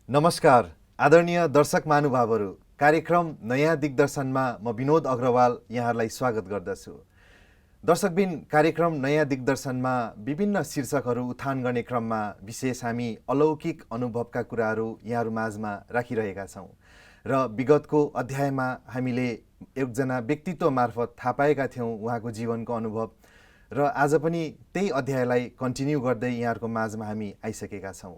नमस्कार आदरणीय दर्शक महानुभावहरू, कार्यक्रम नयाँ दिग्दर्शनमा म विनोद अग्रवाल यहाँहरूलाई स्वागत गर्दछु। दर्शकबिन, कार्यक्रम नयाँ दिग्दर्शनमा विभिन्न शीर्षकहरू उत्थान गर्ने क्रममा विशेष हामी अलौकिक अनुभवका कुराहरू यहाँहरू माझमा राखिरहेका छौँ र विगतको अध्यायमा हामीले एकजना व्यक्तित्व मार्फत थाहा पाएका थियौँ उहाँको जीवनको अनुभव र आज पनि त्यही अध्यायलाई कन्टिन्यू गर्दै यहाँहरूको माझमा हामी आइसकेका छौँ।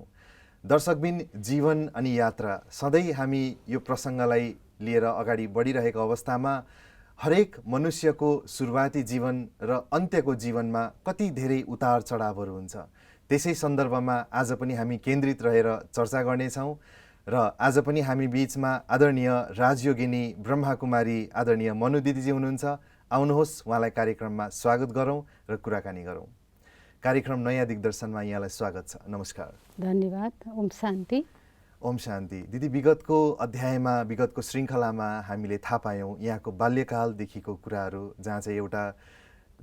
दर्शकबिन, जीवन अनि यात्रा सधैँ हामी यो प्रसङ्गलाई लिएर अगाडि बढिरहेको अवस्थामा हरेक मनुष्यको सुरुवाती जीवन र अन्त्यको जीवनमा कति धेरै उतार चढावहरू हुन्छ। त्यसै सन्दर्भमा आज पनि हामी केन्द्रित रहेर चर्चा गर्नेछौँ र आज पनि हामी बीचमा आदरणीय राजयोगिनी ब्रह्माकुमारी आदरणीय मनु दिदीजी हुनुहुन्छ। आउनुहोस्, उहाँलाई कार्यक्रममा स्वागत गरौँ र कुराकानी गरौँ। कार्यक्रम नयाँ दिग्दर्शनमा यहाँलाई स्वागत छ। नमस्कार। धन्यवाद। ओम शान्ति। ओम शान्ति। दिदी, विगतको अध्यायमा, विगतको श्रृङ्खलामा हामीले थाहा पायौँ यहाँको बाल्यकालदेखिको कुराहरू, जहाँ चाहिँ एउटा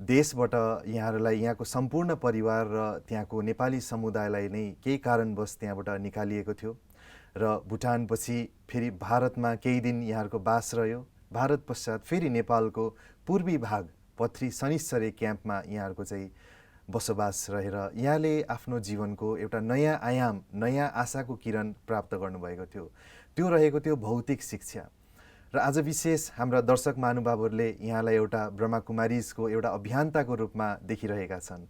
देशबाट यहाँहरूलाई, यहाँको सम्पूर्ण परिवार र त्यहाँको नेपाली समुदायलाई नै केही कारणवश त्यहाँबाट निकालिएको थियो र भुटानपछि फेरि भारतमा केही दिन यहाँहरूको बास रह्यो। भारत पश्चात फेरि नेपालको पूर्वी भाग पथरी शनिश्चरी क्याम्पमा यहाँहरूको चाहिँ बसोबास रहेर यहाँले आफ्नो जीवनको एउटा नयाँ आयाम, नयाँ आशाको किरण प्राप्त गर्नुभएको थियो। त्यो रहेको थियो भौतिक शिक्षा। र आज विशेष हाम्रा दर्शक महानुभावहरूले यहाँलाई एउटा ब्रह्माकुमारीजको एउटा अभियन्ताको रूपमा देखिरहेका छन्।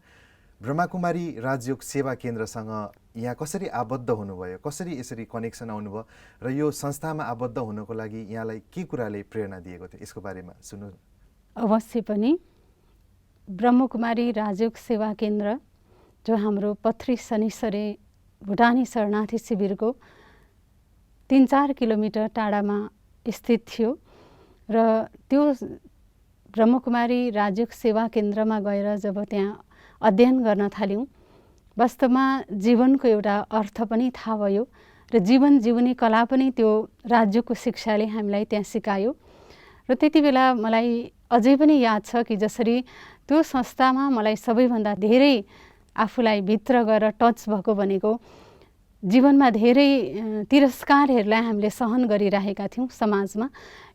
ब्रह्माकुमारी राजयोग सेवा केन्द्रसँग यहाँ कसरी आबद्ध हुनुभयो, कसरी यसरी कनेक्सन आउनुभयो र यो संस्थामा आबद्ध हुनको लागि यहाँलाई के कुराले प्रेरणा दिएको थियो, यसको बारेमा सुन्नु। अवश्य पनि ब्रह्मकुमारी राजयोग सेवा केन्द्र, जो हाम्रो पथरी शनिश्चरी भुटानी शरणार्थी शिविरको 3-4 किलोमिटर टाढामा स्थित थियो र त्यो ब्रह्मकुमारी राजयोग सेवा केन्द्रमा गएर जब त्यहाँ अध्ययन गर्न थाल्यौँ, वास्तवमा जीवनको एउटा अर्थ पनि थाहा भयो र जीवन जिउने कला पनि त्यो राज्यको शिक्षाले हामीलाई त्यहाँ सिकायो। र त्यति बेला मलाई अझै पनि याद छ कि जसरी त्यो संस्थामा मलाई सबैभन्दा धेरै आफूलाई भित्र गएर टच भएको भनेको जीवनमा धेरै तिरस्कारहरूलाई हामीले सहन गरिरहेका थियौँ समाजमा।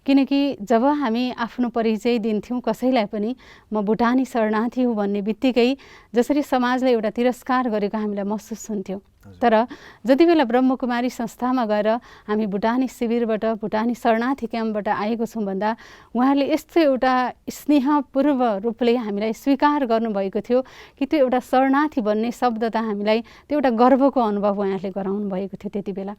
किनकि जब हामी आफ्नो परिचय दिन्थ्यौँ कसैलाई पनि, म भुटानी शरणार्थी हुँ भन्ने बित्तिकै जसरी समाजले एउटा तिरस्कार गरेको हामीलाई महसुस हुन्थ्यो। तर जति बेला ब्रह्मकुमारी संस्थामा गएर हामी भुटानी शिविरबाट, भुटानी शरणार्थी क्याम्पबाट आएको छौँ भन्दा उहाँहरूले यस्तो एउटा स्नेहपूर्व रूपले हामीलाई स्वीकार गर्नुभएको थियो कि त्यो एउटा शरणार्थी भन्ने शब्द त हामीलाई त्यो एउटा गर्वको अनुभव उहाँहरूले गराउनु भएको थियो। त्यति बेला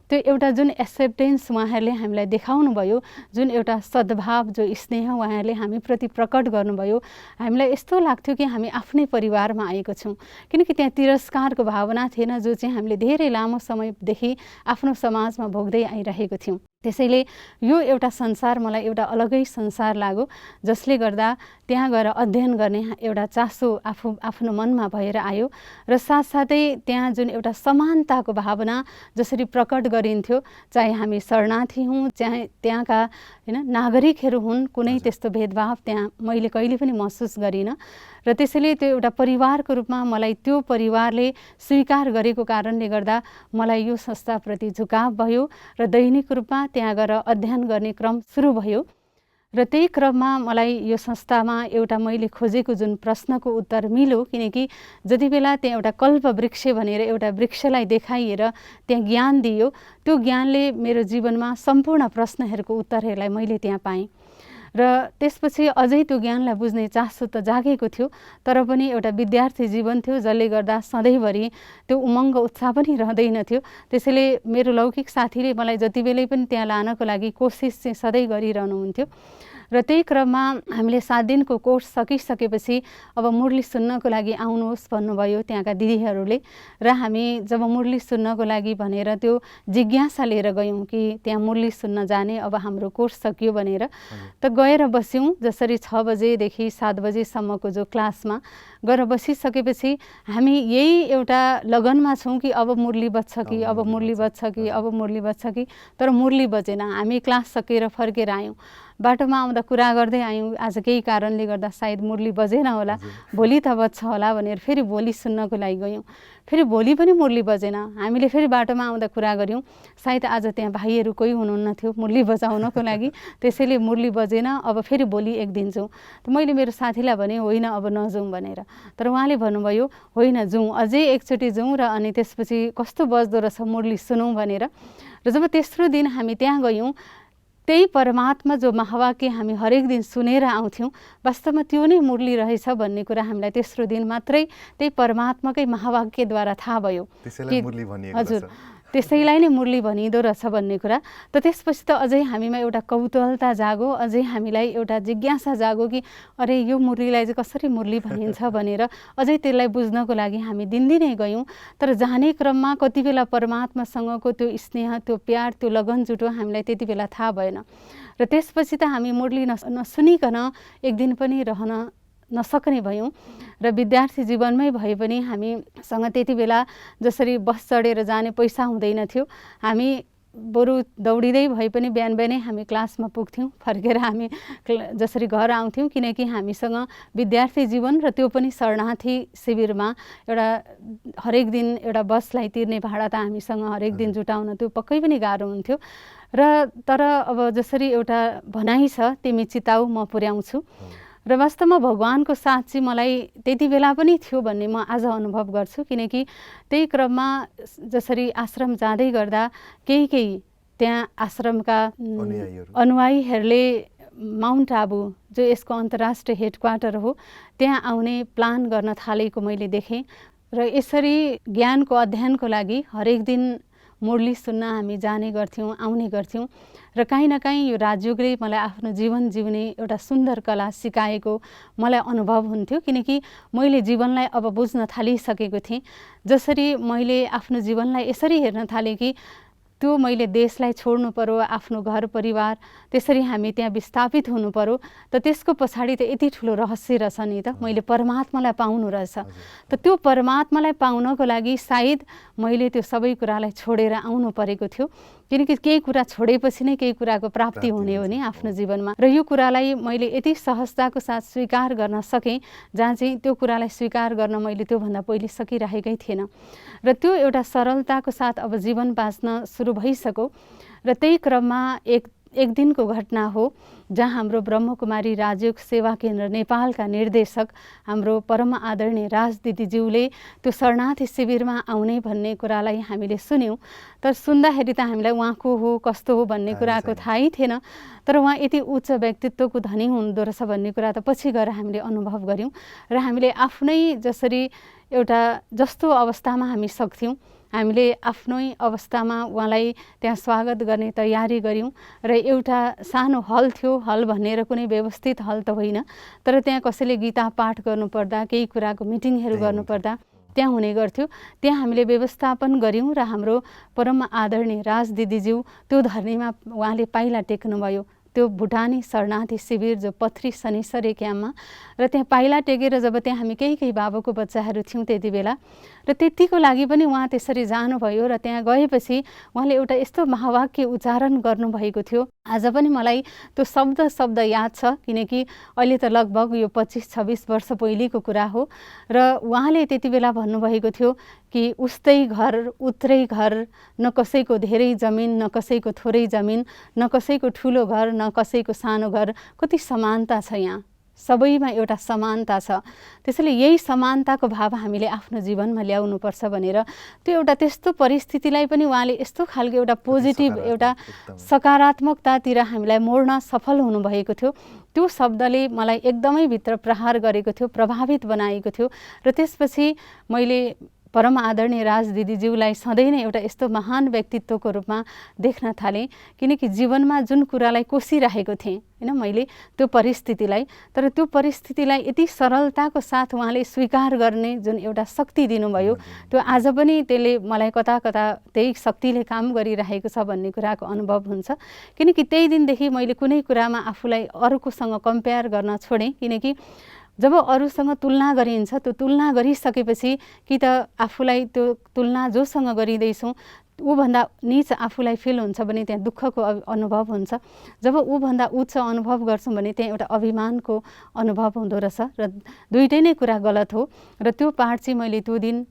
त्यो एउटा जुन एक्सेप्टेन्स उहाँहरूले हामीलाई देखाउनु भयो, जुन एउटा सद्भाव, जो स्नेह उहाँहरूले हामीप्रति प्रकट गर्नुभयो, हामीलाई यस्तो लाग्थ्यो कि हामी आफ्नै परिवारमा आएको छौँ। किनकि त्यहाँ तिरस्कारको भावना थिएन, जो चाहिँ हामीले धेरै लामो समयदेखि आफ्नो समाजमा भोग्दै आइरहेको थियौँ। त्यसैले यो एउटा संसार मलाई एउटा अलगै संसार लाग्यो, जसले गर्दा त्यहाँ गएर अध्ययन गर्ने एउटा चासो आफ्नो मनमा भएर आयो र साथसाथै त्यहाँ जुन एउटा समानताको भावना जसरी प्रकट गरिन्थ्यो, चाहे हामी शरणार्थी हौँ, चाहे त्यहाँका नागरिकहरू हुन्, कुनै त्यस्तो भेदभाव त्यहाँ मैले कहिले पनि महसुस गरिनँ। र त्यसैले त्यो एउटा परिवारको रूपमा मलाई त्यो परिवारले स्वीकार गरेको कारणले गर्दा मलाई यो संस्थाप्रति झुकाव भयो र दैनिक रूपमा त्यहाँ गएर अध्ययन गर्ने क्रम सुरु भयो। र त्यही क्रममा मलाई यो संस्थामा एउटा मैले खोजेको जुन प्रश्नको उत्तर मिल्यो। किनकि जति बेला त्यहाँ एउटा कल्प वृक्ष भनेर एउटा वृक्षलाई देखाइएर त्यहाँ ज्ञान दियो, त्यो ज्ञानले मेरो जीवनमा सम्पूर्ण प्रश्नहरूको उत्तरहरूलाई मैले त्यहाँ पाएँ र त्यसपछि अझै त्यो ज्ञानलाई बुझ्ने चासो त जागेको थियो, तर पनि एउटा विद्यार्थी जीवन थियो, जसले गर्दा सधैँभरि त्यो उमङ्ग उत्साह पनि रहँदैन थियो। त्यसैले मेरो लौकिक साथीले मलाई जति बेलै पनि त्यहाँ लानको लागि कोसिस चाहिँ सधैँ गरिरहनुहुन्थ्यो। र त्यही क्रममा हामीले 7 दिनको कोर्स सकिसकेपछि अब मुरली सुन्नको लागि आउनुहोस् भन्नुभयो त्यहाँका दिदीहरूले र हामी जब मुरली सुन्नको लागि भनेर त्यो जिज्ञासा लिएर गयौँ कि त्यहाँ मुरली सुन्न जाने, अब हाम्रो कोर्स सकियो भनेर त गएर बस्यौँ। जसरी 6 बजेदेखि 7 बजेसम्मको जो क्लासमा गएर बसिसकेपछि हामी यही एउटा लगनमा छौँ कि अब मुरली बज्छ कि, अब मुरली बज्छ कि, अब मुरली बज्छ कि, तर मुरली बजेन। हामी क्लास सकेर फर्केर आयौँ बाटोमा आउँदा कुरा गर्दै आयौँ, आज केही कारणले गर्दा सायद मुरली बजेन होला, भोलि त बज्छ होला भनेर फेरि भोलि सुन्नको लागि गयौँ। फेरि भोलि पनि मुरली बजेन। हामीले फेरि बाटोमा आउँदा कुरा गऱ्यौँ, सायद आज त्यहाँ भाइहरू कोही हुनुहुन्न थियो मुरली बजाउनको लागि, त्यसैले मुरली बजेन, अब फेरि भोलि एक दिन जाउँ। त मैले मेरो साथीलाई भने होइन अब नजाउँ भनेर, तर उहाँले भन्नुभयो होइन जाउँ, अझै एकचोटि जाउँ र अनि त्यसपछि कस्तो बज्दो रहेछ मुरली सुनौँ भनेर। र जब तेस्रो दिन हामी त्यहाँ गयौँ, त्यही परमात्मा जो महावाक्य हामी हरेक दिन सुनेर आउँथ्यौँ, वास्तवमा त्यो नै मुरली रहेछ भन्ने कुरा हामीलाई तेस्रो दिन मात्रै त्यही परमात्माकै महावाक्यद्वारा थाहा भयो। हजुर, त्यसैलाई नै मुरली भनिँदो रहेछ भन्ने कुरा। त त्यसपछि त अझै हामीमा एउटा कौतूहलता जागो, अझै हामीलाई एउटा जिज्ञासा जागो कि अरे यो मुरलीलाई चाहिँ कसरी मुरली भनिन्छ भनेर अझै त्यसलाई बुझ्नको लागि हामी दिनदिनै गयौँ। तर जाने क्रममा कति बेला परमात्मासँगको त्यो स्नेह, त्यो प्यार, त्यो लगन जुटो हामीलाई त्यति बेला थाहा भएन। र त्यसपछि त हामी मुरली नसुनिकन एक दिन पनि रहन नसक्ने भयौँ। र विद्यार्थी जीवनमै भए पनि हामीसँग त्यति बेला जसरी बस चढेर जाने पैसा हुँदैन थियो, हामी बरु दौडिँदै भए पनि बिहान बिहानै हामी क्लासमा पुग्थ्यौँ, फर्केर हामी जसरी घर आउँथ्यौँ, किनकि हामीसँग विद्यार्थी जीवन र त्यो पनि शरणार्थी शिविरमा एउटा हरेक दिन एउटा बसलाई तिर्ने भाडा त हामीसँग हरेक दिन जुटाउन त्यो पक्कै पनि गाह्रो हुन्थ्यो। र तर अब जसरी एउटा भनाइ छ तिमी चिताऊ म पुर्याउँछु, र वास्तवमा भगवानको साथ चाहिँ मलाई त्यति बेला पनि थियो भन्ने म आज अनुभव गर्छु। किनकि त्यही क्रममा जसरी आश्रम जाँदै गर्दा केही त्यहाँ आश्रमका अनुयायीहरूले माउन्ट आबु जो यसको अन्तर्राष्ट्रिय हेडक्वार्टर हो त्यहाँ आउने प्लान गर्न थालेको मैले देखेँ। र यसरी ज्ञानको अध्ययनको लागि हरेक दिन मुरली सुन्न हामी जाने गर्थ्यौँ, आउने गर्थ्यौँ। र काहीँ न काहीँ यो राजयोगले मलाई आफ्नो जीवन जिउने एउटा सुन्दर कला सिकाएको मलाई अनुभव हुन्थ्यो। किनकि मैले जीवनलाई अब बुझ्न थालिसकेको थिएँ। जसरी मैले आफ्नो जीवनलाई यसरी हेर्न थालेँ कि त्यो मैले देशलाई छोड्नु पर्यो, आफ्नो घर परिवार, त्यसरी हामी त्यहाँ विस्थापित हुनु पर्यो, त त्यसको पछाडि त यति ठुलो रहस्य रहेछ नि त, मैले परमात्मालाई पाउनु रहेछ। त त्यो परमात्मालाई पाउनको लागि सायद मैले त्यो सबै कुरालाई छोडेर आउनु परेको थियो। किनकि केही कुरा छोडेपछि नै केही कुराको प्राप्ति हुने हो नि आफ्नो जीवनमा। र यो कुरालाई मैले यति सहजताको साथ स्वीकार गर्न सकेँ, जहाँ चाहिँ त्यो कुरालाई स्वीकार गर्न मैले त्योभन्दा पहिले सकिरहेकै थिएन। र त्यो एउटा सरलताको साथ अब जीवन बाँच्न सुरु भइसक्यो। र त्यही क्रममा एक दिनको घटना हो जहाँ हाम्रो ब्रह्मकुमारी राजयोग सेवा केन्द्र नेपालका निर्देशक हाम्रो परम आदरणीय राज दिदीज्यूले त्यो शरणार्थी शिविरमा आउने भन्ने कुरालाई हामीले सुन्यौँ। तर सुन्दाखेरि त हामीलाई उहाँ को हो, कस्तो हो भन्ने कुराको थाहै थिएन। तर उहाँ यति उच्च व्यक्तित्वको धनी हुँदो रहेछ भन्ने कुरा त पछि गएर हामीले अनुभव गऱ्यौँ। र हामीले आफ्नै जसरी एउटा जस्तो अवस्थामा हामी सक्थ्यौँ, हामीले आफ्नै अवस्थामा उहाँलाई त्यहाँ स्वागत गर्ने तयारी गऱ्यौँ। र एउटा सानो हल थियो, हल भनेर कुनै व्यवस्थित हल त होइन, तर त्यहाँ कसैले गीता पाठ गर्नुपर्दा, केही कुराको मिटिङहरू गर्नुपर्दा त्यहाँ हुने गर्थ्यो। त्यहाँ हामीले व्यवस्थापन गऱ्यौँ र हाम्रो परम आदरणीय राज दिदीज्यू त्यो धरणीमा उहाँले पाइला टेक्नुभयो। त्यो भुटानी शरणार्थी शिविर जो पथरी शनिश्चरी क्याम्पमा, र त्यहाँ पाइला टेकेर जब त्यहाँ हामी केही बाबुको बच्चाहरू थियौँ त्यति बेला, र त्यतिको लागि पनि उहाँ त्यसरी जानुभयो। र त्यहाँ गएपछि उहाँले एउटा यस्तो महावाक्य उच्चारण गर्नुभएको थियो, आज पनि मलाई त्यो शब्द याद छ। किनकि अहिले त लगभग यो 25-26 वर्ष पहिलेको कुरा हो। र उहाँले त्यति बेला भन्नुभएको थियो कि उस्तै घर उत्रै घर, न कसैको धेरै जमिन, न कसैको थोरै जमिन, न कसैको ठुलो घर, न कसैको सानो घर, कति समानता छ यहाँ, सबैमा एउटा समानता छ। त्यसैले यही समानताको भाव हामीले आफ्नो जीवनमा ल्याउनुपर्छ भनेर त्यो एउटा त्यस्तो परिस्थितिलाई पनि उहाँले यस्तो खालको एउटा पोजिटिभ, एउटा सकारात्मकतातिर हामीलाई मोड्न सफल हुनुभएको थियो। त्यो शब्दले मलाई एकदमै भित्र प्रहार गरेको थियो, प्रभावित बनाएको थियो। र त्यसपछि मैले परम आदरणीय राज दिदीज्यूलाई सधैँ नै एउटा यस्तो महान व्यक्तित्वको रूपमा देख्न थालेँ। किनकि जीवनमा जुन कुरालाई कोसिरहेको थिएँ होइन मैले त्यो परिस्थितिलाई, तर त्यो परिस्थितिलाई यति सरलताको साथ उहाँले स्वीकार गर्ने जुन एउटा शक्ति दिनुभयो, त्यो आज पनि त्यसले मलाई कता कता त्यही शक्तिले काम गरिरहेको छ भन्ने कुराको अनुभव हुन्छ। किनकि त्यही दिनदेखि मैले कुनै कुरामा आफूलाई अरूकोसँग कम्पेयर गर्न छोडेँ। किनकि जब अरूसँग तुलना गरिन्छ त्यो तुलना गरिसकेपछि कि त आफूलाई त्यो तुलना जोसँग गरिँदैछौँ ऊभन्दा नीच आफूलाई फिल हुन्छ भने त्यहाँ दुःखको अनुभव हुन्छ। जब ऊभन्दा उच्च अनुभव गर्छौँ भने त्यहाँ एउटा अभिमानको अनुभव हुँदो रहेछ र दुइटै नै कुरा गलत हो। र त्यो पाठ चाहिँ मैले त्यो दिन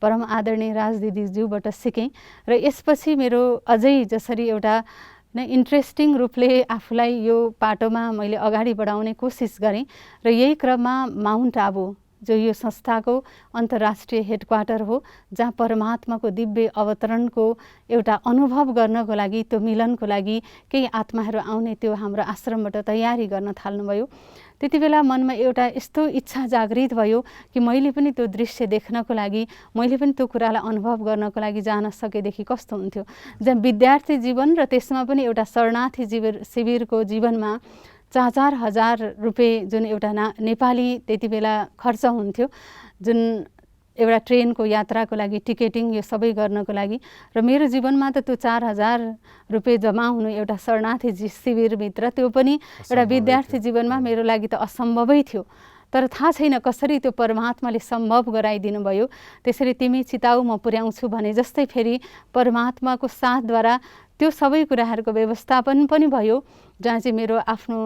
परम आदरणीय राज दिदीज्यूबाट सिकेँ र यसपछि मेरो अझै जसरी एउटा इन्ट्रेस्टिङ रूपले आफूलाई यो पाटोमा मैले अगाडि बढाउने कोसिस गरेँ र यही क्रममा माउन्ट आबू जो यो संस्थाको अन्तर्राष्ट्रिय हेडक्वार्टर हो जहाँ परमात्माको दिव्य अवतरणको एउटा अनुभव गर्नको लागि त्यो मिलनको लागि केही आत्माहरू आउने त्यो हाम्रो आश्रमबाट तयारी गर्न थाल्नुभयो। त्यति बेला मनमा एउटा यस्तो इच्छा जागृत भयो कि मैले पनि त्यो दृश्य देख्नको लागि मैले पनि त्यो कुरालाई अनुभव गर्नको लागि जान सकेदेखि कस्तो हुन्थ्यो। जहाँ विद्यार्थी जीवन र त्यसमा पनि एउटा शरणार्थी शिविरको जीवनमा 4-4 हजार रुपियाँ जुन एउटा नेपाली त्यति बेला खर्च हुन्थ्यो जुन एउटा ट्रेनको यात्राको लागि टिकटिङ यो सबै गर्नको लागि र मेरो जीवनमा त त्यो 4,000 रुपियाँ जम्मा हुनु एउटा शरणार्थी शिविरभित्र त्यो पनि एउटा विद्यार्थी जीवनमा मेरो लागि त असम्भवै थियो। तर थाहा छैन कसरी त्यो परमात्माले सम्भव गराइदिनु भयो। त्यसरी तिमी चिताउ म पुर्याउँछु भने जस्तै फेरि परमात्माको साथद्वारा त्यो सबै कुराहरूको व्यवस्थापन पनि भयो जहाँ चाहिँ मेरो आफ्नो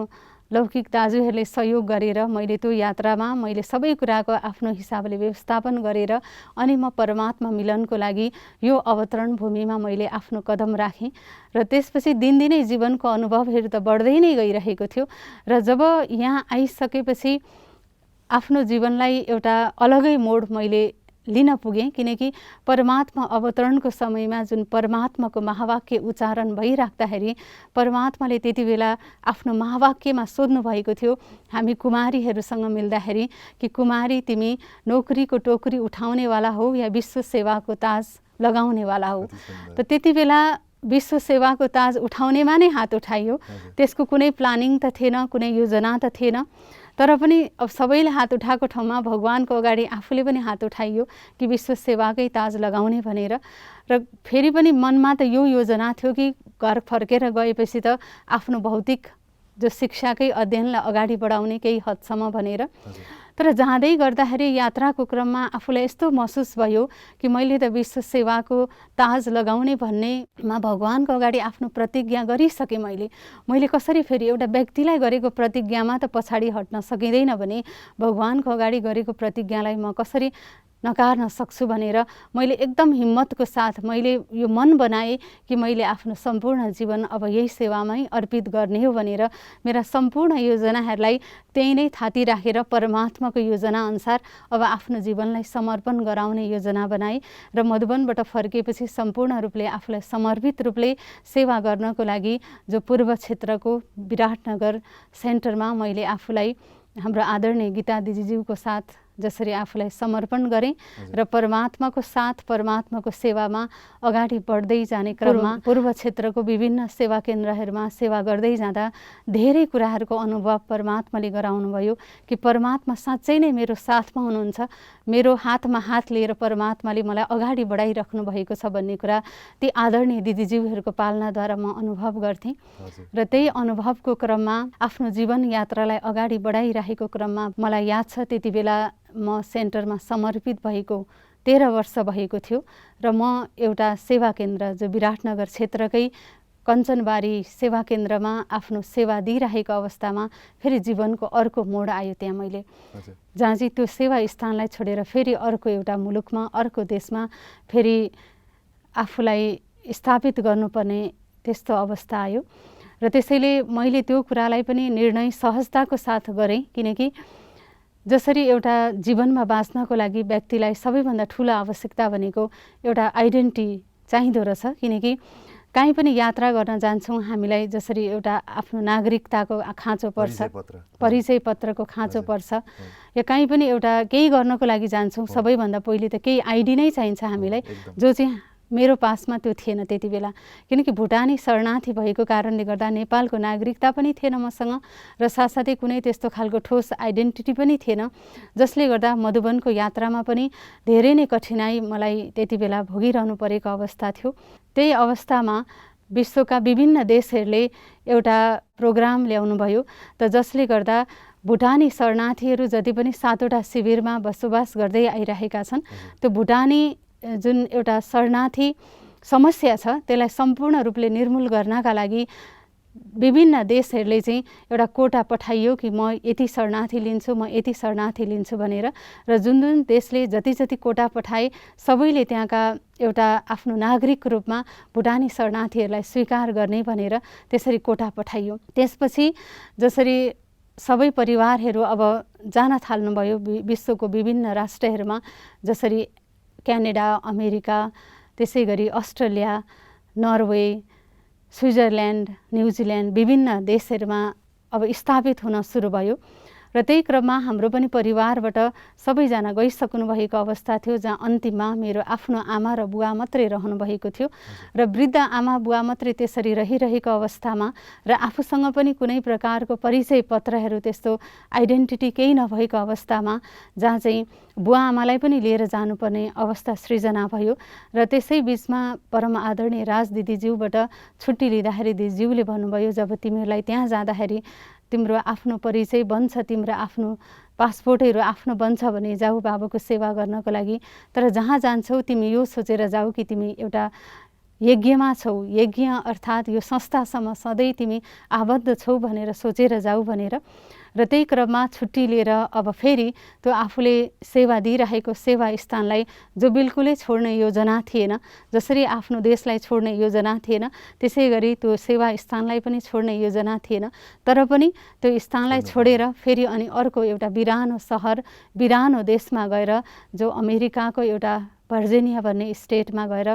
लौकिक दाजुहरूले सहयोग गरेर मैले त्यो यात्रामा मैले सबै कुराको आफ्नो हिसाबले व्यवस्थापन गरेर अनि म परमात्मा मिलनको लागि यो अवतरण भूमिमा मैले आफ्नो कदम राखेँ र त्यसपछि दिनदिनै जीवनको अनुभवहरू त बढ्दै नै गइरहेको थियो र जब यहाँ आइसकेपछि आफ्नो जीवनलाई एउटा अलगै मोड मैले लिन पुगेँ किनकि परमात्मा अवतरणको समयमा जुन परमात्माको महावाक्य उच्चारण भइराख्दाखेरि परमात्माले त्यति बेला आफ्नो महावाक्यमा सोध्नु भएको थियो हामी कुमारीहरूसँग मिल्दाखेरि कि कुमारी तिमी नोकरीको टोकरी उठाउनेवाला हो या विश्व सेवाको ताज लगाउनेवाला हो। त त्यति बेला विश्व सेवाको ताज उठाउनेमा नै हात उठाइयो। त्यसको कुनै प्लानिङ त थिएन, कुनै योजना त थिएन। तर पनि अब सबैले हात उठाएको ठाउँमा भगवानको अगाडि आफूले पनि हात उठाइयो कि विश्व सेवाकै ताज लगाउने भनेर। र फेरि पनि मनमा त यो योजना थियो कि घर फर्केर गएपछि त आफ्नो भौतिक जो शिक्षाकै अध्ययनलाई अगाडि बढाउने केही हदसम्म भनेर। तर जाँदै गर्दाखेरि यात्राको क्रममा आफूलाई यस्तो महसुस भयो कि मैले त विश्व सेवाको ताज लगाउने भन्नेमा भगवानको अगाडि आफ्नो प्रतिज्ञा गरिसकेँ। मैले कसरी फेरि एउटा व्यक्तिलाई गरेको प्रतिज्ञामा त पछाडि हट्न सकिँदैन भने भगवानको अगाडि गरेको प्रतिज्ञालाई म कसरी नकार्न सक्छु भनेर मैले एकदम हिम्मतको साथ मैले यो मन बनाएँ कि मैले आफ्नो सम्पूर्ण जीवन अब यही सेवामै अर्पित गर्ने हो भनेर मेरा सम्पूर्ण योजनाहरूलाई त्यही नै थाती राखेर परमात्माको योजना अनुसार अब आफ्नो जीवनलाई समर्पण गराउने योजना बनाएँ र मधुबनबाट फर्किएपछि सम्पूर्ण रूपले आफूलाई समर्पित रूपले सेवा गर्नको लागि जो पूर्व क्षेत्रको विराटनगर सेन्टरमा मैले आफूलाई हाम्रो आदरणीय गीता दिदीज्यूको साथ जसरी आफूलाई समर्पण गरेँ र परमात्माको साथ परमात्माको सेवामा अगाडि बढ्दै जाने क्रममा पूर्व क्षेत्रको विभिन्न सेवा केन्द्रहरूमा सेवा गर्दै जाँदा धेरै कुराहरूको अनुभव परमात्माले गराउनुभयो कि परमात्मा साँच्चै नै मेरो साथमा हुनुहुन्छ, मेरो हातमा हात लिएर परमात्माले मलाई अगाडि बढाइराख्नु भएको छ भन्ने कुरा ती आदरणीय दिदीज्यूहरूको पालनाद्वारा म अनुभव गर्थेँ। र त्यही अनुभवको क्रममा आफ्नो जीवन यात्रालाई अगाडि बढाइरहेको क्रममा मलाई याद छ त्यति बेला म सेन्टरमा समर्पित भएको 13 वर्ष भएको थियो र म एउटा सेवा केन्द्र जो विराटनगर क्षेत्रकै कञ्चनबारी सेवा केन्द्रमा आफ्नो सेवा दिइरहेको अवस्थामा फेरि जीवनको अर्को मोड आयो त्यहाँ मैले जहाँ चाहिँ त्यो सेवा स्थानलाई छोडेर फेरि अर्को एउटा मुलुकमा अर्को देशमा फेरि आफूलाई स्थापित गर्नुपर्ने त्यस्तो अवस्था आयो र त्यसैले मैले त्यो कुरालाई पनि निर्णय सहजताको साथ गरेँ किनकि जसरी एउटा जीवनमा बाँच्नको लागि व्यक्तिलाई सबैभन्दा ठुलो आवश्यकता भनेको एउटा आइडेन्टिटी चाहिँदो रहेछ किनकि कहीँ पनि यात्रा गर्न जान्छौँ हामीलाई जसरी एउटा आफ्नो नागरिकताको खाँचो पर्छ, परिचय पत्रको खाँचो पर्छ या कहीँ पनि एउटा केही गर्नको लागि जान्छौँ सबैभन्दा पहिले त केही आइडी नै चाहिन्छ हामीलाई जो चाहिँ मेरो पासमा त्यो थिएन त्यति बेला किनकि भुटानी शरणार्थी भएको कारणले गर्दा नेपालको नागरिकता पनि थिएन मसँग र साथसाथै कुनै त्यस्तो खालको ठोस आइडेन्टिटी पनि थिएन जसले गर्दा मधुबनको यात्रामा पनि धेरै नै कठिनाई मलाई त्यति बेला भोगिरहनु परेको अवस्था थियो। त्यही अवस्थामा विश्वका विभिन्न देशहरूले एउटा प्रोग्राम ल्याउनुभयो त जसले गर्दा भुटानी शरणार्थीहरू जति पनि 7वटा शिविरमा बसोबास गर्दै आइरहेका छन्, त्यो भुटानी जुन एउटा शरणार्थी समस्या छ त्यसलाई सम्पूर्ण रूपले निर्मूल गर्नका लागि विभिन्न देशहरूले चाहिँ एउटा कोटा पठाइयो कि म यति शरणार्थी लिन्छु, म यति शरणार्थी लिन्छु भनेर, र जुन जुन देशले जति जति कोटा पठाए सबैले त्यहाँका एउटा आफ्नो नागरिकको रूपमा भुटानी शरणार्थीहरूलाई स्वीकार गर्ने भनेर त्यसरी कोटा पठाइयो। त्यसपछि जसरी सबै परिवारहरू अब जान थाल्नुभयो विश्वको विभिन्न राष्ट्रहरूमा, जसरी क्यानाडा, अमेरिका, त्यसै गरी अस्ट्रेलिया, नर्वे, स्विजरल्यान्ड, न्युजिल्यान्ड विभिन्न देशहरूमा अब स्थापित हुन सुरु भयो। र त्यही क्रममा हाम्रो पनि परिवारबाट सबैजना गइसक्नु भएको अवस्था थियो, जहाँ अन्तिममा मेरो आफ्नो आमा र बुवा मात्रै रहनु भएको थियो। र वृद्ध आमा बुवा मात्रै त्यसरी रहिरहेको अवस्थामा र आफूसँग पनि कुनै प्रकारको परिचय पत्रहरू त्यस्तो आइडेन्टिटी केही नभएको अवस्थामा जहाँ चाहिँ बुवा आमालाई पनि लिएर जानुपर्ने अवस्था सृजना भयो। र त्यसै बिचमा परम आदरणीय राज दिदीज्यूबाट छुट्टी लिँदाखेरि दिदीज्यूले भन्नुभयो, जब तिमीहरूलाई त्यहाँ जाँदाखेरि तिम्रो आफ्नो परिचय बन्छ, तिम्रो आफ्नो पासपोर्टहरू आफ्नो बन्छ भने जाऊ बाबाको सेवा गर्नको लागि, तर जहाँ जान्छौ तिमी यो सोचेर जाऊ कि तिमी एउटा यज्ञमा छौ, यज्ञ अर्थात् यो संस्थासम्म सधैँ तिमी आबद्ध छौ भनेर सोचेर जाऊ भनेर। र त्यही क्रममा छुट्टी लिएर अब फेरि त्यो आफूले सेवा दिइरहेको सेवा स्थानलाई जो बिल्कुलै छोड्ने योजना थिएन, जसरी आफ्नो देशलाई छोड्ने योजना थिएन त्यसै गरी त्यो सेवा स्थानलाई पनि छोड्ने योजना थिएन, तर पनि त्यो स्थानलाई छोडेर फेरि अनि अर्को एउटा बिरानो सहर, बिरानो देशमा गएर जो अमेरिकाको एउटा भर्जिनिया भन्ने स्टेटमा गएर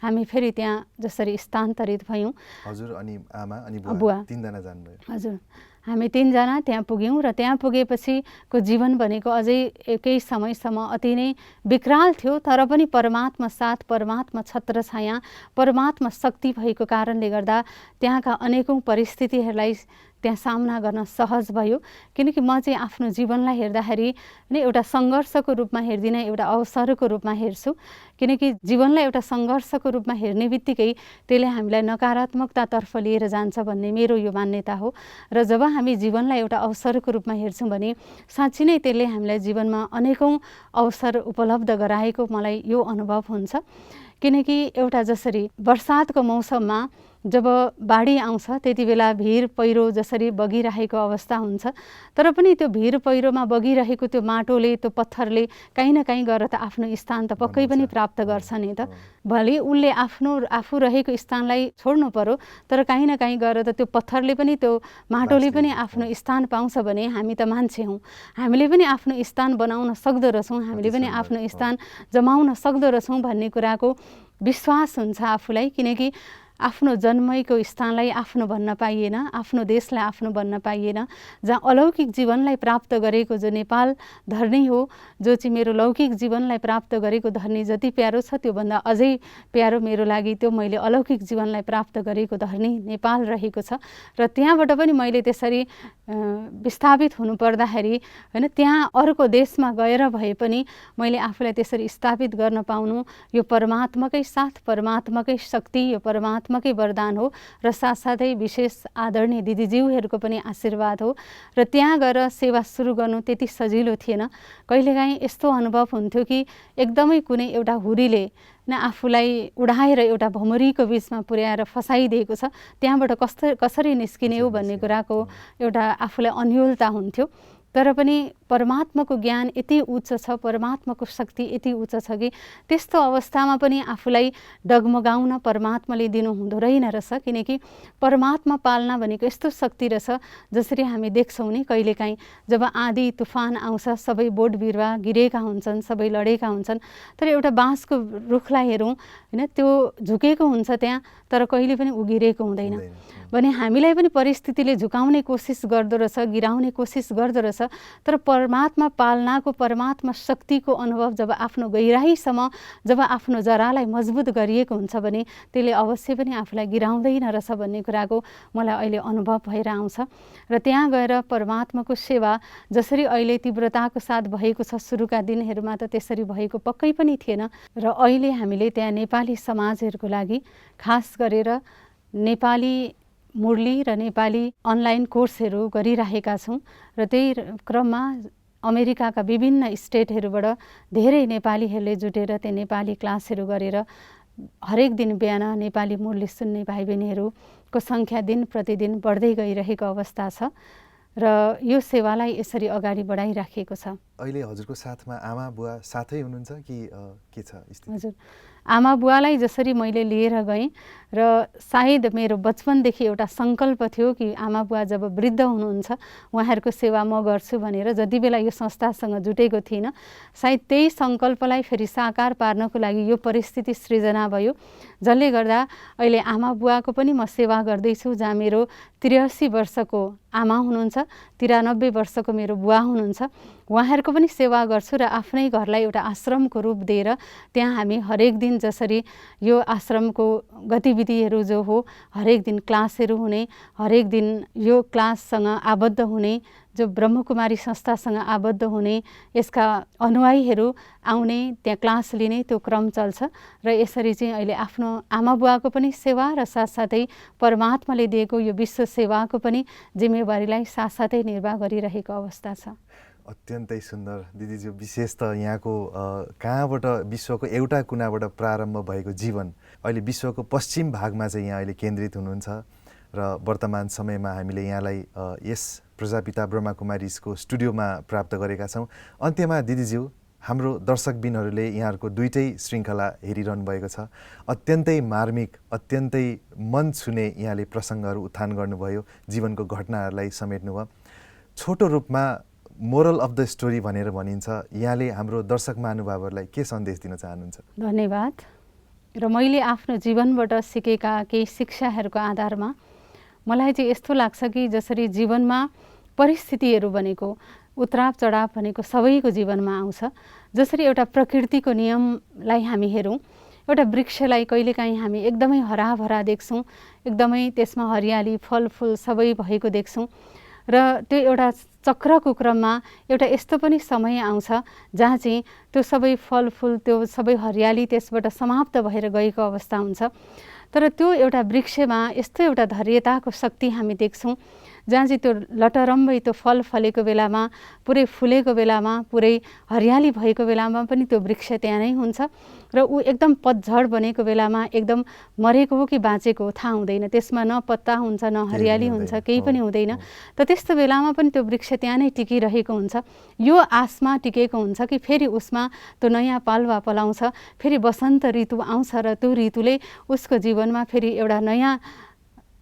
हामी फेरि त्यहाँ जसरी स्थानान्तरित भयौँ। हजुर अनि आमा अनि बुवा तीनजना जानुभयो? हजुर, हामी तीनजना त्यहाँ पुग्यौँ। र त्यहाँ पुगेपछिको जीवन भनेको अझै केही समयसम्म अति नै विकराल थियो, तर पनि परमात्मा साथ, परमात्मा छत्रछाया, परमात्मा शक्ति भएको कारणले गर्दा त्यहाँका अनेकौँ परिस्थितिहरूलाई त्यहाँ सामना गर्न सहज भयो। किनकि म चाहिँ आफ्नो जीवनलाई हेर्दाखेरि नै एउटा सङ्घर्षको रूपमा हेर्दिनँ, एउटा अवसरको रूपमा हेर्छु। किनकि जीवनलाई एउटा सङ्घर्षको रूपमा हेर्ने बित्तिकै त्यसले हामीलाई नकारात्मकतातर्फ लिएर जान्छ भन्ने मेरो यो मान्यता हो। र जब हामी जीवनलाई एउटा अवसरको रूपमा हेर्छौँ भने साँच्ची नै त्यसले हामीलाई जीवनमा अनेकौँ अवसर उपलब्ध गराएको मलाई यो अनुभव हुन्छ। किनकि एउटा जसरी बर्सातको मौसममा जब बाढी आउँछ त्यति बेला भिर पहिरो जसरी बगिरहेको अवस्था हुन्छ, तर पनि त्यो भिर पहिरोमा बगिरहेको त्यो माटोले, त्यो पत्थरले काहीँ न काहीँ गएर त आफ्नो स्थान त पक्कै पनि प्राप्त गर्छ नि त। भले उसले आफू रहेको स्थानलाई छोड्नु पर्यो, तर काहीँ न काहीँ गएर त त्यो पत्थरले पनि, त्यो माटोले पनि आफ्नो स्थान पाउँछ भने हामी त मान्छे हौँ, हामीले पनि आफ्नो स्थान बनाउन सक्दो रहेछौँ, हामीले पनि आफ्नो स्थान जमाउन सक्दो रहेछौँ भन्ने कुराको विश्वास हुन्छ आफूलाई। किनकि आफ्नो जन्मैको स्थानलाई आफ्नो भन्न पाइएन, आफ्नो देशलाई आफ्नो भन्न पाइएन। जहाँ अलौकिक जीवनलाई प्राप्त गरेको जो नेपाल धरनी हो, जो चाहिँ मेरो लौकिक जीवनलाई प्राप्त गरेको धरनी जति प्यारो छ त्योभन्दा अझै प्यारो मेरो लागि त्यो मैले अलौकिक जीवनलाई प्राप्त गरेको धरनी नेपाल रहेको छ। र त्यहाँबाट पनि मैले त्यसरी विस्थापित हुनु पर्दाखेरि होइन, त्यहाँ अर्को देशमा गएर भए पनि मैले आफूलाई त्यसरी स्थापित गर्न पाउनु यो परमात्माकै साथ, परमात्माकै शक्ति, यो परमात्माकै वरदान हो। र साथसाथै विशेष आदरणीय दिदीज्यूहरूको पनि आशीर्वाद हो। र त्यहाँ गएर सेवा सुरु गर्नु त्यति सजिलो थिएन। कहिलेकाहीँ यस्तो अनुभव हुन्थ्यो कि एकदमै कुनै एउटा हुरीले आफूलाई उडाएर एउटा भमरीको बिचमा पुर्याएर फसाइदिएको छ, त्यहाँबाट कसरी निस्किने हो भन्ने कुराको एउटा आफूलाई अन्योलता हुन्थ्यो। तर पनि परमात्माको ज्ञान यति उच्च छ, परमात्माको शक्ति यति उच्च छ कि त्यस्तो अवस्थामा पनि आफूलाई डगमगाउन परमात्माले दिनु हुँदो रहेन रहेछ। किनकि परमात्मा पाल्न भनेको यस्तो शक्ति रहेछ, जसरी हामी देख्छौँ नि कहिलेकाहीँ जब आँधी तुफान आउँछ, सबै बोट बिरुवा गिरेका हुन्छन्, सबै लडेका हुन्छन्, तर एउटा बाँसको रुखलाई हेरौँ होइन, त्यो झुकेको हुन्छ त्यहाँ, तर कहिले पनि उगिरेको हुँदैन। भने हामीलाई पनि परिस्थितिले झुकाउने कोसिस गर्दो रहेछ, गिराउने कोसिस गर्दो रहेछ, तर परमात्मा पालनाको, परमात्मा शक्तिको अनुभव जब आफ्नो गहिराईसम्म, जब आफ्नो जरालाई मजबुत गरिएको हुन्छ भने त्यसले अवश्य पनि आफूलाई गिराउँदैन रहेछ भन्ने कुराको मलाई अहिले अनुभव भएर आउँछ। र त्यहाँ गएर परमात्माको सेवा जसरी अहिले तीव्रताको साथ भएको छ, सुरुका दिनहरूमा त त्यसरी भएको पक्कै पनि थिएन। र अहिले हामीले त्यहाँ नेपाली समाजहरूको लागि, खास गरेर नेपाली मुरली र नेपाली अनलाइन कोर्सहरू गरिरहेका छौँ र त्यही क्रममा अमेरिकाका विभिन्न स्टेटहरूबाट धेरै नेपालीहरूले जुटेर त्यो नेपाली क्लासहरू गरेर हरेक दिन बिहान नेपाली मुरली सुन्ने भाइ बहिनीहरूको सङ्ख्या दिन प्रतिदिन बढ्दै गइरहेको अवस्था छ र यो सेवालाई यसरी अगाडि बढाइराखिएको छ। अहिले हजुरको साथमा आमा बुवा साथै हुनुहुन्छ कि के छ स्थिति? हजुर, आमा बुवालाई जसरी मैले लिएर गएँ र सायद मेरो बचपनदेखि एउटा सङ्कल्प थियो कि आमा बुवा जब वृद्ध हुनुहुन्छ उहाँहरूको सेवा म गर्छु भनेर जति बेला यो संस्थासँग जुटेको थिइनँ, सायद त्यही सङ्कल्पलाई फेरि साकार पार्नको लागि यो परिस्थिति सृजना भयो, जसले गर्दा अहिले आमा बुवाको पनि म सेवा गर्दैछु। जहाँ मेरो 83 वर्षको आमा हुनुहुन्छ, 93 वर्षको मेरो बुवा हुनुहुन्छ, उहाँहरूको पनि सेवा गर्छु र आफ्नै घरलाई एउटा आश्रमको रूप दिएर त्यहाँ हामी हरेक दिन जसरी यो आश्रमको गतिविधिहरू जो हो, हरेक दिन क्लासहरू हुने, हरेक दिन यो क्लाससँग आबद्ध हुने, जो ब्रह्मकुमारी संस्थासँग आबद्ध हुने, यसका अनुयायीहरू आउने, त्यहाँ क्लास लिने त्यो क्रम चल्छ र यसरी चाहिँ अहिले आफ्नो आमा बुवाको पनि सेवा र साथसाथै परमात्माले दिएको यो विश्व सेवाको पनि जिम्मेवारीलाई साथसाथै निर्वाह गरिरहेको अवस्था छ। अत्यन्तै सुन्दर दिदीज्यू। विशेष त यहाँको कहाँबाट विश्वको एउटा कुनाबाट प्रारम्भ भएको जीवन अहिले विश्वको पश्चिम भागमा चाहिँ यहाँ अहिले केन्द्रित हुनुहुन्छ र वर्तमान समयमा हामीले यहाँलाई यस प्रजापिता ब्रह्माकुमारीजको स्टुडियोमा प्राप्त गरेका छौँ। अन्त्यमा दिदीज्यू, हाम्रो दर्शकबिनहरूले यहाँहरूको दुईटै श्रृङ्खला हेरिरहनु भएको छ। अत्यन्तै मार्मिक, अत्यन्तै मन छुने यहाँले प्रसङ्गहरू उत्थान गर्नुभयो, जीवनको घटनाहरूलाई समेट्नुभयो। छोटो रूपमा मोरल अफ द स्टोरी भनेर भनिन्छ, यहाँले हाम्रो दर्शक महानुभावहरूलाई के सन्देश दिन चाहनुहुन्छ? धन्यवाद। र मैले आफ्नो जीवनबाट सिकेका केही शिक्षाहरूको आधारमा मलाई चाहिँ यस्तो लाग्छ कि जसरी जीवनमा परिस्थितिहरू भनेको उत्राव चढाव भनेको सबैको जीवनमा आउँछ। जसरी एउटा प्रकृतिको नियमलाई हामी हेरौँ, एउटा वृक्षलाई कहिलेकाहीँ हामी एकदमै हराभरा देख्छौँ, एकदमै त्यसमा हरियाली फलफुल सबै भएको देख्छौँ र त्यो एउटा चक्रको क्रममा एउटा यस्तो पनि समय आउँछ जहाँ चाहिँ त्यो सबै फलफुल, त्यो सबै हरियाली त्यसबाट समाप्त भएर गएको अवस्था हुन्छ। तर त्यो एउटा वृक्षमा यस्तो एउटा धैर्यताको शक्ति हामी देख्छौँ जहाँ चाहिँ त्यो लटरम्बै त्यो फल फलेको बेलामा, पुरै फुलेको बेलामा, पुरै हरियाली भएको बेलामा पनि त्यो वृक्ष त्यहाँ नै हुन्छ र ऊ एकदम पतझड बनेको बेलामा एकदम मरेको हो कि बाँचेको हो थाहा हुँदैन, त्यसमा न पत्ता हुन्छ न हरियाली हुन्छ, केही पनि हुँदैन। त त्यस्तो बेलामा पनि त्यो वृक्ष त्यहाँ नै टिकिरहेको हुन्छ, यो आशमा टिकेको हुन्छ कि फेरि उसमा त्यो नयाँ पालुवा पलाउँछ, फेरि वसन्त ऋतु आउँछ र त्यो ऋतुले उसको जीवनमा फेरि एउटा नयाँ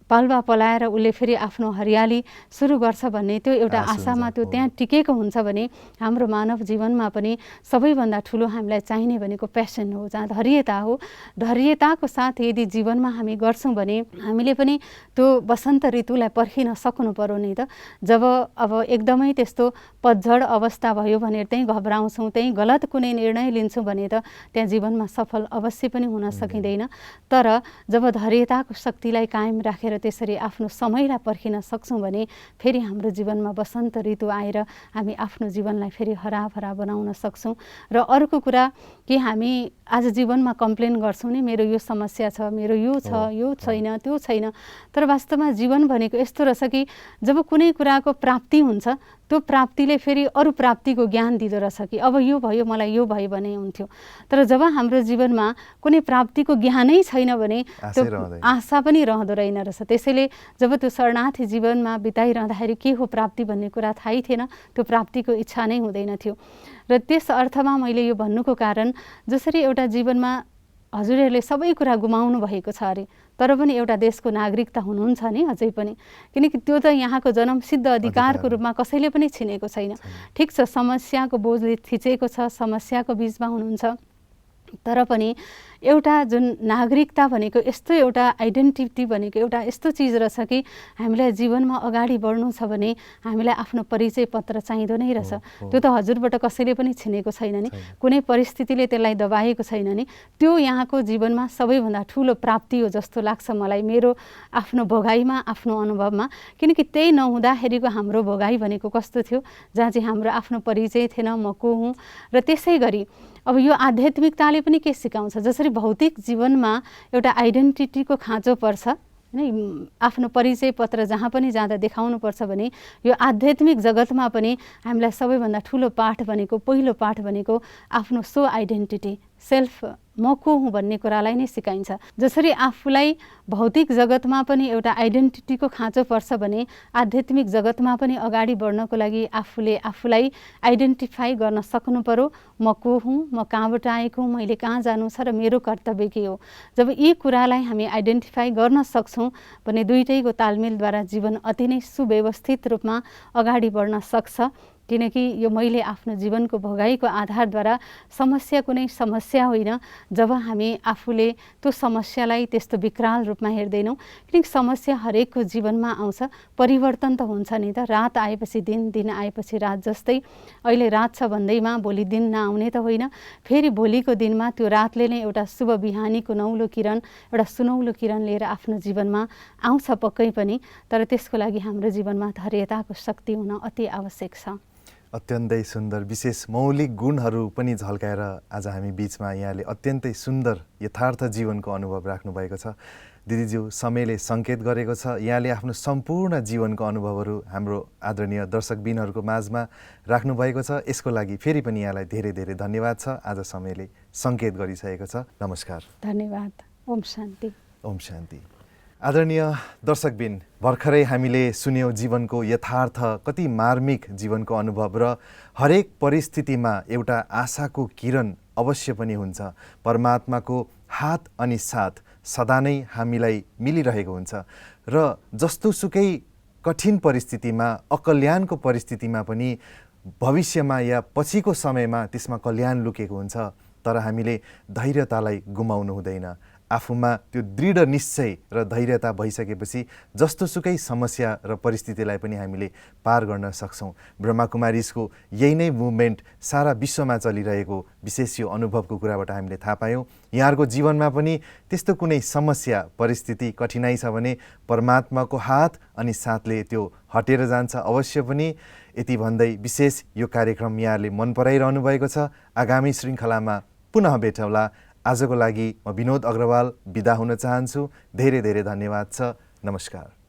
पालुवा पलाएर उसले फेरि आफ्नो हरियाली सुरु गर्छ भन्ने त्यो एउटा आशामा त्यो त्यहाँ टिकेको हुन्छ भने हाम्रो मानव जीवनमा पनि सबैभन्दा ठुलो हामीलाई चाहिने भनेको प्यासन हो, जहाँ धैर्यता हो। धैर्यताको साथ यदि जीवनमा हामी गर्छौँ भने हामीले पनि त्यो वसन्त ऋतुलाई पर्खिन सक्नु पर्यो नि त। जब अब एकदमै त्यस्तो पतझड अवस्था भयो भने त्यहीँ घबराउँछौँ, त्यहीँ गलत कुनै निर्णय लिन्छौँ भने त त्यहाँ जीवनमा सफल अवश्य पनि हुन सकिँदैन। तर जब धैर्यताको शक्तिलाई कायम राखेर त्यसरी आफ्नो समयलाई पर्खिन सक्छौँ भने फेरि हाम्रो जीवनमा वसन्त ऋतु आएर हामी आफ्नो जीवनलाई फेरि हराभरा बनाउन सक्छौँ। र अर्को कुरा कि हामी आज जीवनमा कम्प्लेन गर्छौँ नि, मेरो यो समस्या छ, मेरो यो छ, यो छैन, त्यो छैन। तर वास्तवमा जीवन भनेको यस्तो रहेछ कि जब कुनै कुराको प्राप्ति हुन्छ त्यो प्राप्तिले फेरि अरू प्राप्तिको ज्ञान दिँदो रहेछ कि अब यो भयो, मलाई यो भयो भने हुन्थ्यो। तर जब हाम्रो जीवनमा कुनै प्राप्तिको ज्ञानै छैन भने त्यो आशा पनि रहँदो रहेन रहेछ। त्यसैले जब त्यो शरणार्थी जीवनमा बिताइरहँदाखेरि के हो प्राप्ति भन्ने कुरा थाहै थिएन, त्यो प्राप्तिको इच्छा नै हुँदैन थियो। र त्यस अर्थमा मैले यो भन्नुको कारण जसरी एउटा जीवनमा हजुरहरूले सबै कुरा गुमाउनु भएको छ अरे, तर पनि एउटा देशको नागरिकता हुनुहुन्छ नि अझै पनि, किनकि त्यो त यहाँको जन्मसिद्ध अधिकारको रूपमा कसैले पनि छिनेको छैन। ठिक छ, समस्याको बोझले थिचेको छ, समस्याको बिचमा हुनुहुन्छ, तर पनि एउटा जुन नागरिकता भनेको यस्तो एउटा आइडेन्टिटी भनेको एउटा यस्तो चिज रहेछ कि हामीलाई जीवनमा अगाडि बढ्नु छ भने हामीलाई आफ्नो परिचय पत्र चाहिँदो नै रहेछ। त्यो त हजुरबाट कसैले पनि छिनेको छैन नि, कुनै परिस्थितिले त्यसलाई दबाएको छैन नि। त्यो यहाँको जीवनमा सबैभन्दा ठुलो प्राप्ति हो जस्तो लाग्छ मलाई, मेरो आफ्नो भोगाइमा, आफ्नो अनुभवमा। किनकि त्यही नहुँदाखेरिको हाम्रो भोगाइ भनेको कस्तो थियो, जहाँ चाहिँ हाम्रो आफ्नो परिचय थिएन, म को हुँ। र त्यसै गरी अब यो आध्यात्मिकताले पनि के सिकाउँछ, जसरी भौतिक जीवनमा एउटा आइडेन्टिटीको खाँचो पर्छ आफ्नो परिचय पत्र जहाँ पनि जाँदा देखाउनुपर्छ भने यो आध्यात्मिक जगतमा पनि हामीलाई सबैभन्दा ठुलो पाठ भनेको पहिलो पाठ भनेको आफ्नो सो आइडेन्टिटी सेल्फ म को हुँ भन्ने कुरालाई नै सिकाइन्छ। जसरी आफूलाई भौतिक जगतमा पनि एउटा आइडेन्टिटीको खाँचो पर्छ भने आध्यात्मिक जगतमा पनि अगाडि बढ्नको लागि आफूले आफूलाई आइडेन्टिफाई गर्न सक्नु पर्यो। म को हुँ, म कहाँबाट आएको हुँ, मैले कहाँ जानु छ र मेरो कर्तव्य के हो। जब यी कुरालाई हामी आइडेन्टिफाई गर्न सक्छौँ भने दुईटैको तालमेलद्वारा जीवन अति नै सुव्यवस्थित रूपमा अगाडि बढ्न सक्छ। किनकि यो मैले आफ्नो जीवनको भोगाइको आधारद्वारा समस्या कुनै समस्या होइन। जब हामी आफूले त्यो समस्यालाई त्यस्तो विकराल रूपमा हेर्दैनौँ, किनकि समस्या हरेकको जीवनमा आउँछ, परिवर्तन त हुन्छ नि त। रात आएपछि दिन, दिन आएपछि रात जस्तै अहिले रात छ भन्दैमा भोलि दिन नआउने त होइन। फेरि भोलिको दिनमा त्यो रातले नै एउटा शुभ बिहानीको नौलो किरण, एउटा सुनौलो किरण लिएर आफ्नो जीवनमा आउँछ पक्कै पनि। तर त्यसको लागि हाम्रो जीवनमा धैर्यताको शक्ति हुन अति आवश्यक छ। अत्यन्तै सुन्दर विशेष मौलिक गुणहरू पनि झल्काएर आज हामी बिचमा यहाँले अत्यन्तै सुन्दर यथार्थ जीवनको अनुभव राख्नुभएको छ। दिदीज्यू, समयले सङ्केत गरेको छ यहाँले आफ्नो सम्पूर्ण जीवनको अनुभवहरू हाम्रो आदरणीय दर्शकबिनहरूको माझमा राख्नुभएको छ। यसको लागि फेरि पनि यहाँलाई धेरै धेरै धन्यवाद छ। आज समयले सङ्केत गरिसकेको छ। नमस्कार। धन्यवाद। ओम शान्ति। ओम शान्ति। आदरणीय दर्शकबिन, भर्खरै हामीले सुन्यौँ जीवनको यथार्थ, कति मार्मिक जीवनको अनुभव र हरेक परिस्थितिमा एउटा आशाको किरण अवश्य पनि हुन्छ। परमात्माको हात अनि साथ सदा नै हामीलाई मिलिरहेको हुन्छ र जस्तोसुकै कठिन परिस्थितिमा, अकल्याणको परिस्थितिमा पनि भविष्यमा या पछिको समयमा त्यसमा कल्याण लुकेको हुन्छ। तर हामीले धैर्यतालाई गुमाउनु हुँदैन। आफूमा त्यो दृढ निश्चय र धैर्यता भइसकेपछि जस्तोसुकै समस्या र परिस्थितिलाई पनि हामीले पार गर्न सक्छौँ। ब्रह्माकुमारीजको यही नै मुभमेन्ट सारा विश्वमा चलिरहेको विशेष यो अनुभवको कुराबाट हामीले थाहा पायौँ। यहाँहरूको जीवनमा पनि त्यस्तो कुनै समस्या, परिस्थिति, कठिनाइ छ भने परमात्माको हात अनि साथले त्यो हटेर जान्छ अवश्य पनि। यति भन्दै विशेष यो कार्यक्रम यहाँहरूले मन पराइरहनु भएको छ। आगामी श्रृङ्खलामा पुनः भेटौँला। आजको लागि म विनोद अग्रवाल बिदा हुन चाहन्छु। धेरै धेरै धन्यवाद छ। नमस्कार।